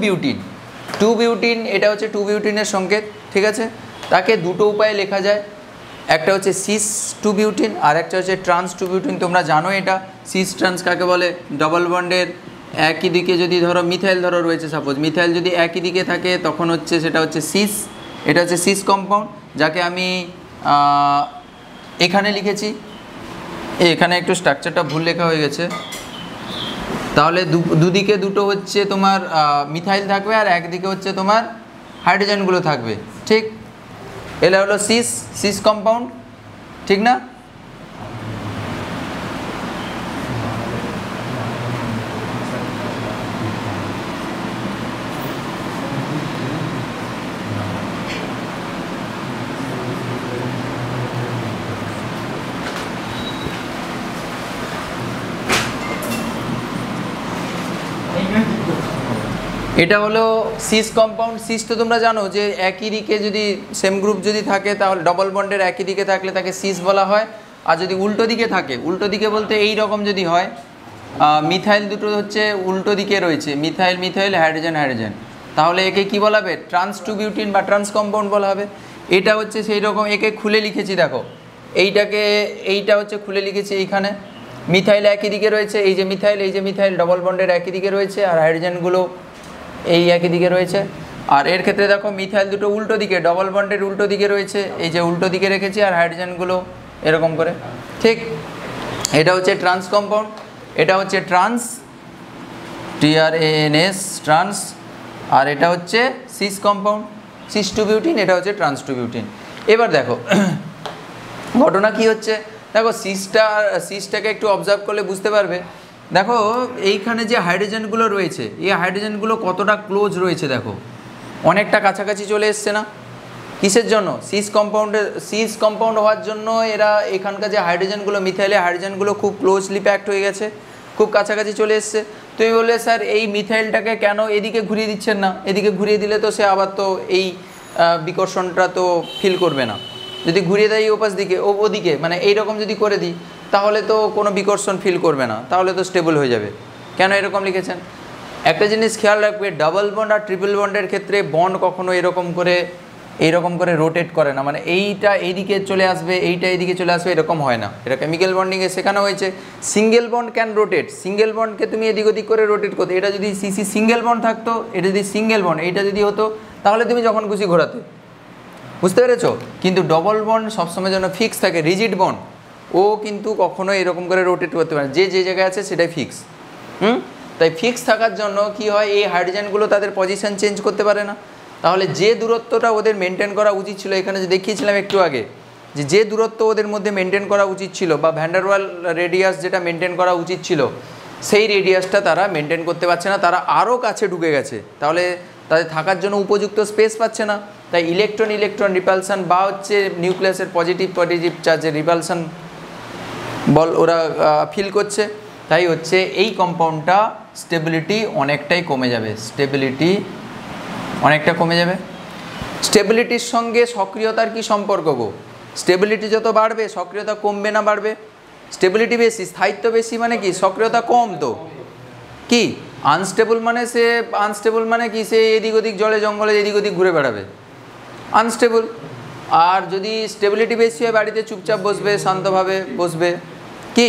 Speaker 1: বিউটিন, এটা হচ্ছে টু বিউটিনের সংকেত, ঠিক আছে। তাকে দুটো উপায়ে লেখা যায়, একটা হচ্ছে সিস টু বিউটিন আর একটা হচ্ছে ট্রান্স টু বিউটিন। তোমরা জানো এটা সিস ট্রান্স কাকে বলে। ডবল বন্ডের একই দিকে যদি ধরো মিথাইল ধরো রয়েছে, সাপোজ মিথাইল যদি একই দিকে থাকে তখন হচ্ছে সেটা হচ্ছে সিস, এটা হচ্ছে সিস কম্পাউন্ড, যাকে আমি এখানে লিখেছি। এখানে একটু স্ট্রাকচারটা ভুল লেখা হয়ে গেছে, তাহলে দুদিকে দুটো হচ্ছে তোমার মিথাইল থাকবে আর একদিকে হচ্ছে তোমার হাইড্রোজেনগুলো থাকবে, ঠিক। এটা হলো সিস কম্পাউন্ড, ঠিক না? এটা হলো সিস কম্পাউন্ড। সিস তো তোমরা জানো যে একই দিকে যদি সেম গ্রুপ যদি থাকে তাহলে ডবল বন্ডের একই দিকে থাকলে তাকে সিস বলা হয়। আর যদি উল্টো দিকে থাকে, উল্টো দিকে বলতে এই রকম যদি হয়, মিথাইল দুটো হচ্ছে উল্টো দিকে রয়েছে, মিথাইল হাইড্রোজেন, তাহলে একে কি বলা হবে? ট্রান্স টু বিউটিন বা ট্রান্স কম্পাউন্ড বলা হবে। এটা হচ্ছে সেই রকম, একে খুলে লিখেছি দেখো, এইটা হচ্ছে খুলে লিখেছি। এইখানে মিথাইল একই দিকে রয়েছে, এই যে মিথাইল ডবল বন্ডের একই দিকে রয়েছে, আর হাইড্রোজেনগুলো এই একই দিকে রয়েছে। আর এর ক্ষেত্রে দেখো মিথাইল দুটো উল্টো দিকে, ডবল বন্ডের উল্টো দিকে রয়েছে, এই যে উল্টো দিকে রেখেছি, আর হাইড্রোজেনগুলো এরকম করে, ঠিক। এটা হচ্ছে ট্রান্স কম্পাউন্ড, এটা হচ্ছে ট্রান্স, TRANS ট্রান্স, আর এটা হচ্ছে cis compound, cis two butene, এটা হচ্ছে ট্রান্স টু বিউটিন। এবার দেখো ঘটনা কি হচ্ছে, দেখো সিসটাকে একটু অবজার্ভ করলে বুঝতে পারবে। দেখো এইখানে যে হাইড্রোজেনগুলো রয়েছে, এই হাইড্রোজেনগুলো কতটা ক্লোজ রয়েছে, দেখো অনেকটা কাছাকাছি চলে এসছে না? কিসের জন্য? সিস কম্পাউন্ড হওয়ার জন্য এরা এখানকার যে হাইড্রোজেনগুলো, মিথাইলের হাইড্রোজেনগুলো খুব ক্লোজলি প্যাকড হয়ে গেছে, খুব কাছাকাছি চলে এসছে। তুমি বললে স্যার এই মিথাইলটাকে কেন এদিকে ঘুরিয়ে দিচ্ছেন না? এদিকে ঘুরিয়ে দিলে তো সে আবার তো এই বিকর্ষণটা তো ফিল করবে না। যদি ঘুরিয়ে দেয় ওপাশ দিকে ওদিকে, মানে এইরকম যদি করে দিই তাহলে তো কোনো বিকর্ষণ ফিল করবে না, তাহলে তো স্টেবল হয়ে যাবে। কেন এরকম লিখেছেন? একটা জিনিস খেয়াল রাখবে, ডাবল বন্ড আর ট্রিপল বন্ডের ক্ষেত্রে বন্ড কখনো এরকম করে রোটেট করে না, মানে এইটা এইদিকে চলে আসবে, এইটা এইদিকে চলে আসবে, এরকম হয় না। এটা কেমিক্যাল বন্ডিংয়ে শেখানো হয়েছে। Single bond can rotate, single বন্ডকে তুমি এদিক ওদিক করে রোটেট করতে। এটা যদি সিসি সিঙ্গেল বন্ড থাকতো, এটা যদি সিঙ্গেল বন্ড, এইটা যদি হতো, তাহলে তুমি যখন খুশি ঘোরাতে, বুঝতে পেরেছো? কিন্তু ডবল বন্ড সবসময় যেন ফিক্স থাকে, রিজিড বন্ড, ও কিন্তু কখনো এরকম করে রোটেট করতে পারে না, যে জায়গায় আছে সেটাই ফিক্স। তাই ফিক্স থাকার জন্য কি হয়, এই হাইড্রোজেনগুলো তাদের পজিশন চেঞ্জ করতে পারে না। তাহলে যে দূরত্বটা ওদের মেনটেন করা উচিত ছিল, এখানে যে দেখিয়েছিলাম একটু আগে, যে দূরত্ব ওদের মধ্যে মেনটেন করা উচিত ছিল, বা ভ্যান্ডারওয়াল রেডিয়াস যেটা মেনটেন করা উচিত ছিল, সেই রেডিয়াসটা তারা মেনটেন করতে পারছে না, তারা আরও কাছে ঢুকে গেছে। তাহলে তাদের থাকার জন্য উপযুক্ত স্পেস পাচ্ছে না। তাই ইলেকট্রন রিপালসান বা হচ্ছে নিউক্লিয়াসের পজিটিভ চার্জের রিপালসান বল ওরা ফিল করছে। তাই হচ্ছে এই কম্পাউন্ডটা স্টেবিলিটি অনেকটাই কমে যাবে, স্টেবিলিটির সঙ্গে সক্রিয়তার কি সম্পর্ক গো? স্টেবিলিটি যত বাড়বে সক্রিয়তা কমবে না বাড়বে? স্টেবিলিটি বেশি, স্থায়িত্ব বেশি, মানে কি সক্রিয়তা কম। তো কি আনস্টেবল মানে কি, সে এদিক ওদিক জলে জঙ্গলে এদিক ওদিক ঘুরে বেড়াবে, আনস্টেবল। আর যদি স্টেবিলিটি বেশি হয়, বাড়িতে চুপচাপ বসবে, শান্তভাবে বসবে, কি?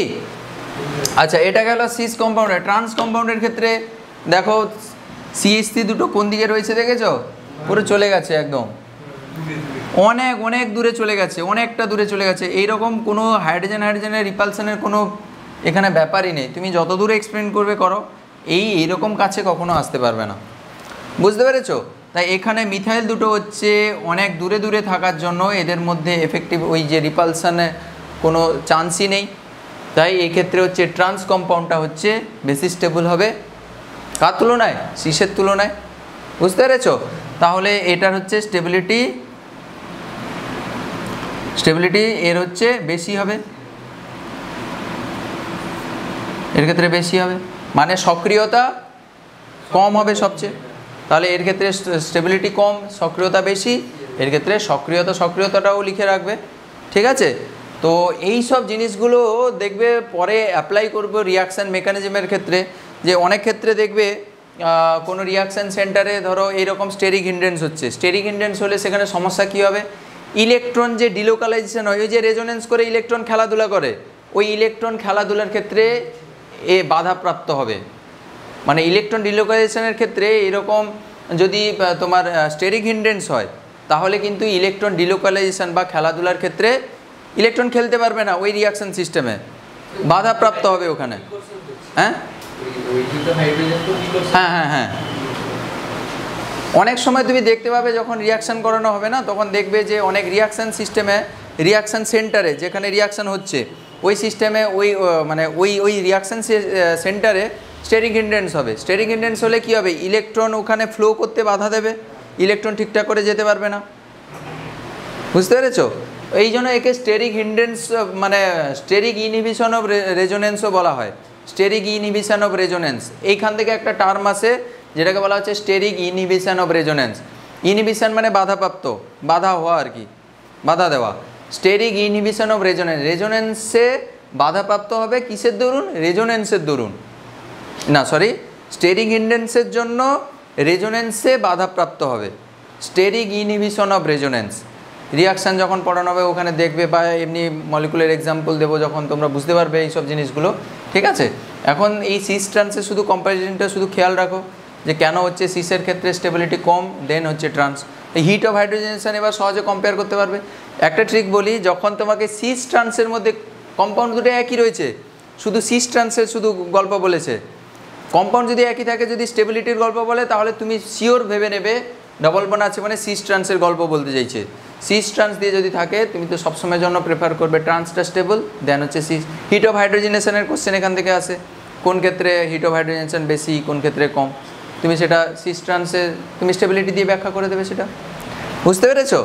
Speaker 1: আচ্ছা, এটা গেল সিস কম্পাউন্ডের। ট্রান্স কম্পাউন্ডের ক্ষেত্রে দেখো CH3 দুটো কোন দিকে রয়েছে দেখেছো? পুরো চলে গেছে একদম, অনেক দূরে চলে গেছে, অনেকটা দূরে চলে গেছে। এইরকম কোনো হাইড্রোজেনের রিপালশনের কোনো এখানে ব্যাপারই নেই। তুমি যত দূরে এক্সপ্লেন করবে করো, এইরকম কাছে কখনো আসতে পারবে না, বুঝতে পেরেছো? তাই এখানে মিথাইল দুটো হচ্ছে অনেক দূরে থাকার জন্য এদের মধ্যে এফেক্টিভ ওই যে রিপালশনে কোনো চান্সই নেই। তাই এই ক্ষেত্রে হচ্ছে ট্রান্স কম্পাউন্ডটা হচ্ছে বেশি স্টেবল হবে, কার তুলনায়? সিসের তুলনায়, বুঝতে পেরেছো? তাহলে এটার হচ্ছে স্টেবিলিটি এর হচ্ছে বেশি হবে, এর ক্ষেত্রে বেশি হবে, মানে সক্রিয়তা কম হবে সবচেয়ে। তাহলে এর ক্ষেত্রে স্টেবিলিটি কম, সক্রিয়তা বেশি, এর ক্ষেত্রে সক্রিয়তাটাও লিখে রাখবে, ঠিক আছে? তো এই সব জিনিসগুলো দেখবে পরে অ্যাপ্লাই করবো রিয়াকশান মেকানিজমের ক্ষেত্রে, যে অনেক ক্ষেত্রে দেখবে কোনো রিয়াকশান সেন্টারে ধরো এইরকম স্টেরিক হিন্ড্রেন্স হচ্ছে, স্টেরিক হিন্ড্রেন্স হলে সেখানে সমস্যা কী হবে, ইলেকট্রন যে ডিলোকালাইজেশন হয়, ওই যে রেজোনেন্স করে ইলেকট্রন খেলাধুলা করে, ওই ইলেকট্রন খেলাধুলার ক্ষেত্রে এ বাধাপ্রাপ্ত হবে। মানে ইলেকট্রন ডিলোকালাইজেশনের ক্ষেত্রে এরকম যদি তোমার স্টেরিক হিন্ড্রেন্স হয়, তাহলে কিন্তু ইলেকট্রন ডিলোকালাইজেশন বা খেলাধুলার ক্ষেত্রে ইলেকট্রন খেলতে পারবে না, ওই রিয়াকশান সিস্টেমে বাধাপ্রাপ্ত হবে ওখানে। হ্যাঁ হ্যাঁ হ্যাঁ হ্যাঁ, অনেক সময় তুমি দেখতে পাবে যখন রিয়াকশান করানো হবে না, তখন দেখবে যে অনেক রিয়াকশান সিস্টেমে, রিয়াকশান সেন্টারে যেখানে রিয়াকশান হচ্ছে ওই সিস্টেমে ওই মানে ওই রিয়াকশান সেন্টারে স্টেরিক হিন্ড্রেন্স হবে। স্টেরিক হিন্ড্রেন্স হলে কী হবে, ইলেকট্রন ওখানে ফ্লো করতে বাধা দেবে, ইলেকট্রন ঠিকঠাক করে যেতে পারবে না। বুঝতে পেরেছো? এই জন্য একে স্টেরিক হিন্ড্রেন্স মানে স্টেরিক ইনহিবিশন অফ রেজোনেন্সও বলা হয়, স্টেরিক ইনহিবিশন অফ রেজোনেন্স। এইখান থেকে একটা টার্ম আসে যেটাকে বলা হচ্ছে steric inhibition of resonance. Inhibition মানে বাধাপ্রাপ্ত, বাধা হওয়া আর কি, বাধা দেওয়া। স্টেরিক ইনহিবিশন অফ রেজোনেন্স, রেজোনেন্সে বাধাপ্রাপ্ত হবে কিসের দরুন, রেজোনেন্সের দরুন, না সরি, স্টেরিক হিন্ড্রেন্সের জন্য রেজোনেন্সে বাধাপ্রাপ্ত হবে। Steric inhibition of resonance reaction যখন পড়ানো হবে ওখানে দেখবে, বা এমনি মলিকুলার এক্সাম্পল দেবো যখন, তোমরা বুঝতে পারবে এইসব জিনিসগুলো। ঠিক আছে, এখন এই সিস ট্রান্সের শুধু কম্প্যারিজনটা শুধু খেয়াল রাখো যে কেন হচ্ছে সিসের ক্ষেত্রে স্টেবিলিটি কম, দেন হচ্ছে ট্রান্স। এই হিট অফ হাইড্রোজেনেশন এবার সহজে কম্পেয়ার করতে পারবে। একটা ট্রিক বলি, যখন তোমাকে সিস ট্রান্সের মধ্যে কম্পাউন্ড দুটো একই রয়েছে, শুধু সিস ট্রান্সের শুধু গল্প বলেছে, কম্পাউন্ড যদি একই থাকে, যদি স্টেবিলিটির গল্প বলে, তাহলে তুমি শিওর ভেবে নেবে ডবল বন্ড আছে মানে সিস ট্রান্সের গল্প বলতে চাইছে। সিস ট্রান্স দিয়ে যদি থাকে, তুমি তো সবসময়ের জন্য প্রেফার করবে ট্রান্সটা স্টেবল, দেন হচ্ছে সিস। হিট অফ হাইড্রোজেনেশনের কোশ্চেন এখান থেকে আসে, কোন ক্ষেত্রে হিট অফ হাইড্রোজেনেশন বেশি, কোন ক্ষেত্রে কম, তুমি সেটা সিস ট্রান্সের তুমি স্টেবিলিটি দিয়ে ব্যাখ্যা করে দেবে সেটা। বুঝতে পেরেছো?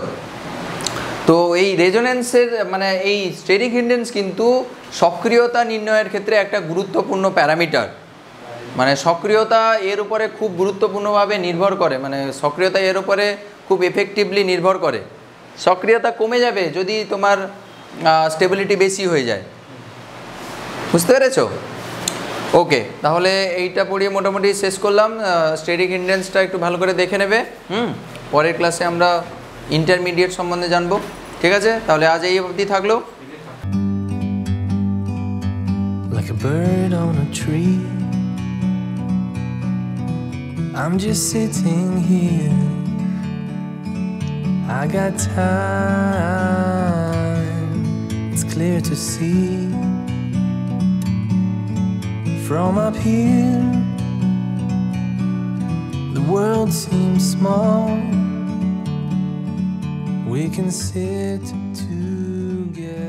Speaker 1: তো এই রেজোনেন্সের মানে এই স্টেরিক হিন্ড্রেন্স কিন্তু সক্রিয়তা নির্ণয়ের ক্ষেত্রে একটা গুরুত্বপূর্ণ প্যারামিটার। মানে সক্রিয়তা এর উপরে খুব গুরুত্বপূর্ণভাবে নির্ভর করে, মানে সক্রিয়তা এর উপরে খুব এফেক্টিভলি নির্ভর করে। সক্রিয়তা কমে যাবে যদি তোমার স্টেবিলিটি বেশি হয়ে যায়। বুঝতে পেরেছো? ওকে, তাহলে এইটা পড়িয়ে মোটামুটি শেষ করলাম। স্টেরিক হিন্ড্রেন্সটা একটু ভালো করে দেখে নেবে। পরের ক্লাসে আমরা ইন্টারমিডিয়েট সম্বন্ধে জানবো। ঠিক আছে, তাহলে আজ এই অবধি থাকলো।
Speaker 3: Like a bird on a tree, I'm just sitting here. I got time, it's clear to see. From up here, the world seems small. We can sit together.